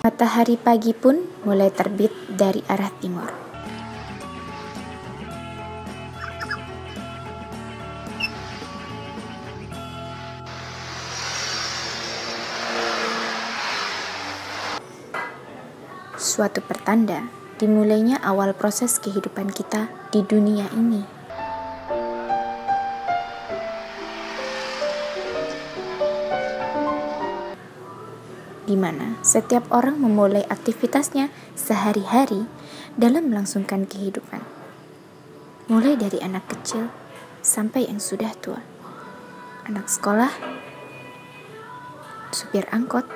Matahari pagi pun mulai terbit dari arah timur. Suatu pertanda dimulainya awal proses kehidupan kita di dunia ini. Di mana setiap orang memulai aktivitasnya sehari-hari dalam melangsungkan kehidupan. Mulai dari anak kecil sampai yang sudah tua. Anak sekolah, supir angkot,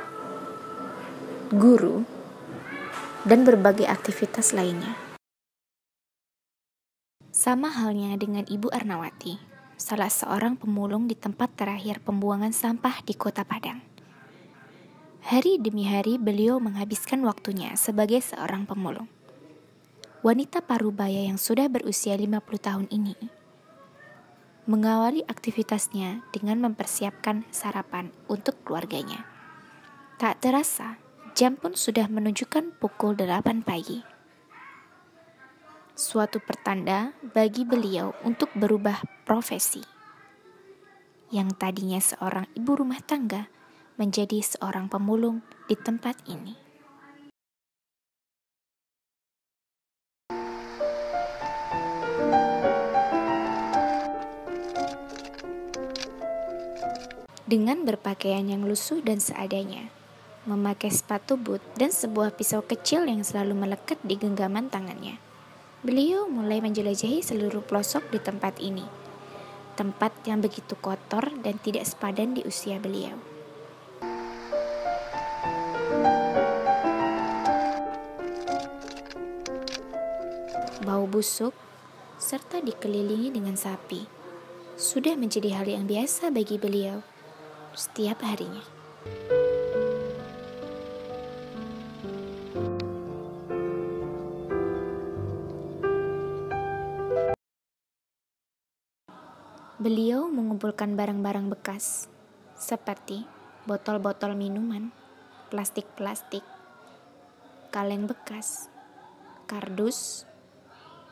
guru, dan berbagai aktivitas lainnya. Sama halnya dengan Ibu Arnawati, salah seorang pemulung di tempat terakhir pembuangan sampah di Kota Padang. Hari demi hari beliau menghabiskan waktunya sebagai seorang pemulung. Wanita parubaya yang sudah berusia 50 tahun ini mengawali aktivitasnya dengan mempersiapkan sarapan untuk keluarganya. Tak terasa, jam pun sudah menunjukkan pukul 8 pagi. Suatu pertanda bagi beliau untuk berubah profesi. Yang tadinya seorang ibu rumah tangga menjadi seorang pemulung di tempat ini. Dengan berpakaian yang lusuh dan seadanya, memakai sepatu boot dan sebuah pisau kecil yang selalu melekat di genggaman tangannya, beliau mulai menjelajahi seluruh pelosok di tempat ini. Tempat yang begitu kotor dan tidak sepadan di usia beliau. Bau busuk, serta dikelilingi dengan sapi, sudah menjadi hal yang biasa bagi beliau setiap harinya. Beliau mengumpulkan barang-barang bekas, seperti botol-botol minuman, plastik-plastik, kaleng bekas, kardus,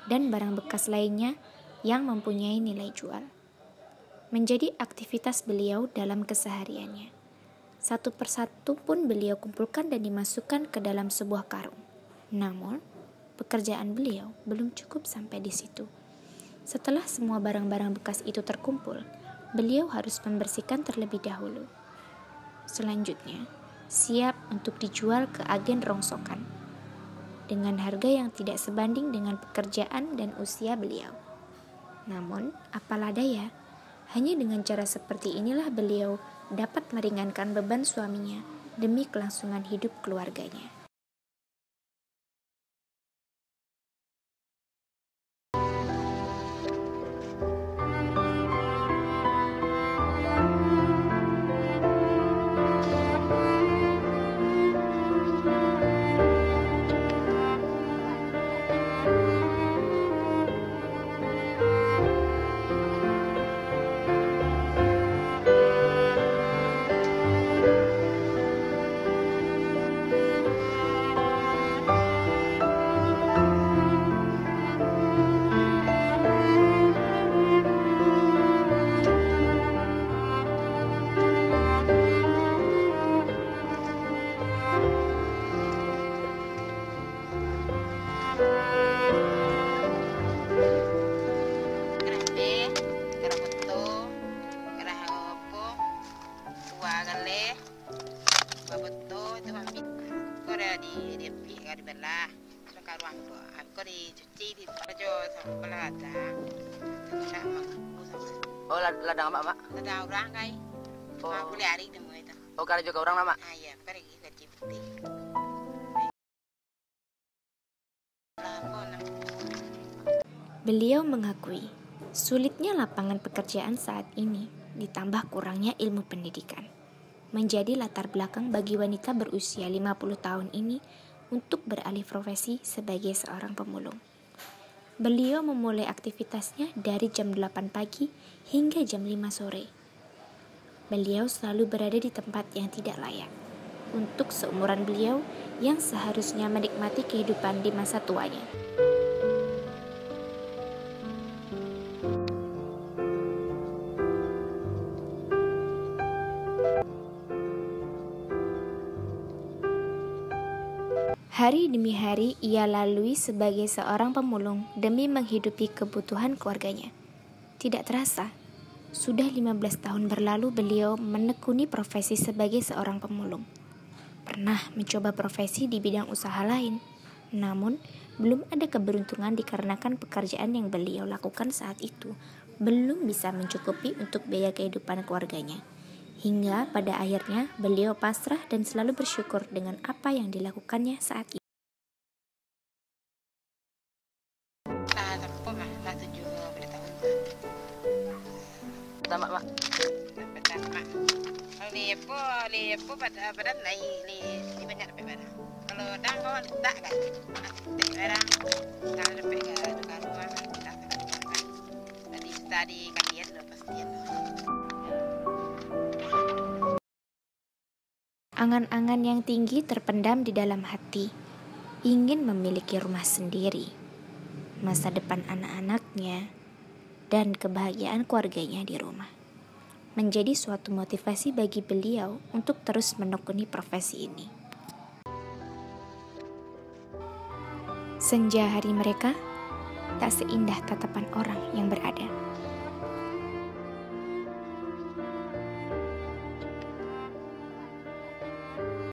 dan barang bekas lainnya yang mempunyai nilai jual. Menjadi aktivitas beliau dalam kesehariannya. Satu persatu pun beliau kumpulkan dan dimasukkan ke dalam sebuah karung. Namun, pekerjaan beliau belum cukup sampai di situ. Setelah semua barang-barang bekas itu terkumpul, beliau harus membersihkan terlebih dahulu. Selanjutnya, siap untuk dijual ke agen rongsokan dengan harga yang tidak sebanding dengan pekerjaan dan usia beliau. Namun, apalah daya, hanya dengan cara seperti inilah beliau dapat meringankan beban suaminya demi kelangsungan hidup keluarganya. Dibelah terus ruang aku dicuci di baju sama ladang. Oh, ladang apa, Mak? Ladang orang kai. Oh, aku lari temu itu. Oh, kalau juga orang lama. Ah iya, pergi ke Cipti. Beliau mengakui sulitnya lapangan pekerjaan saat ini ditambah kurangnya ilmu pendidikan menjadi latar belakang bagi wanita berusia 50 tahun ini untuk beralih profesi sebagai seorang pemulung. Beliau memulai aktivitasnya dari jam 8 pagi hingga jam 5 sore. Beliau selalu berada di tempat yang tidak layak. untuk seumuran beliau yang seharusnya menikmati kehidupan di masa tuanya. Hari demi hari ia lalui sebagai seorang pemulung demi menghidupi kebutuhan keluarganya. Tidak terasa, sudah 15 tahun berlalu beliau menekuni profesi sebagai seorang pemulung. Pernah mencoba profesi di bidang usaha lain, namun belum ada keberuntungan dikarenakan pekerjaan yang beliau lakukan saat itu belum bisa mencukupi untuk biaya kehidupan keluarganya. Hingga pada akhirnya beliau pasrah dan selalu bersyukur dengan apa yang dilakukannya saat itu. Nah, tempo mah, lah 7 tahun. Pertama, Mak. Pertama. Kalau lepo badan li banyak dapat barang. Kalau dang kau tak kan. Tak barang. Kalau dapat ke rumah tak kan. Tadi kalian lo pastian. Angan-angan yang tinggi terpendam di dalam hati, ingin memiliki rumah sendiri, masa depan anak-anaknya, dan kebahagiaan keluarganya di rumah. Menjadi suatu motivasi bagi beliau untuk terus menekuni profesi ini. Senja hari mereka tak seindah tatapan orang yang berada.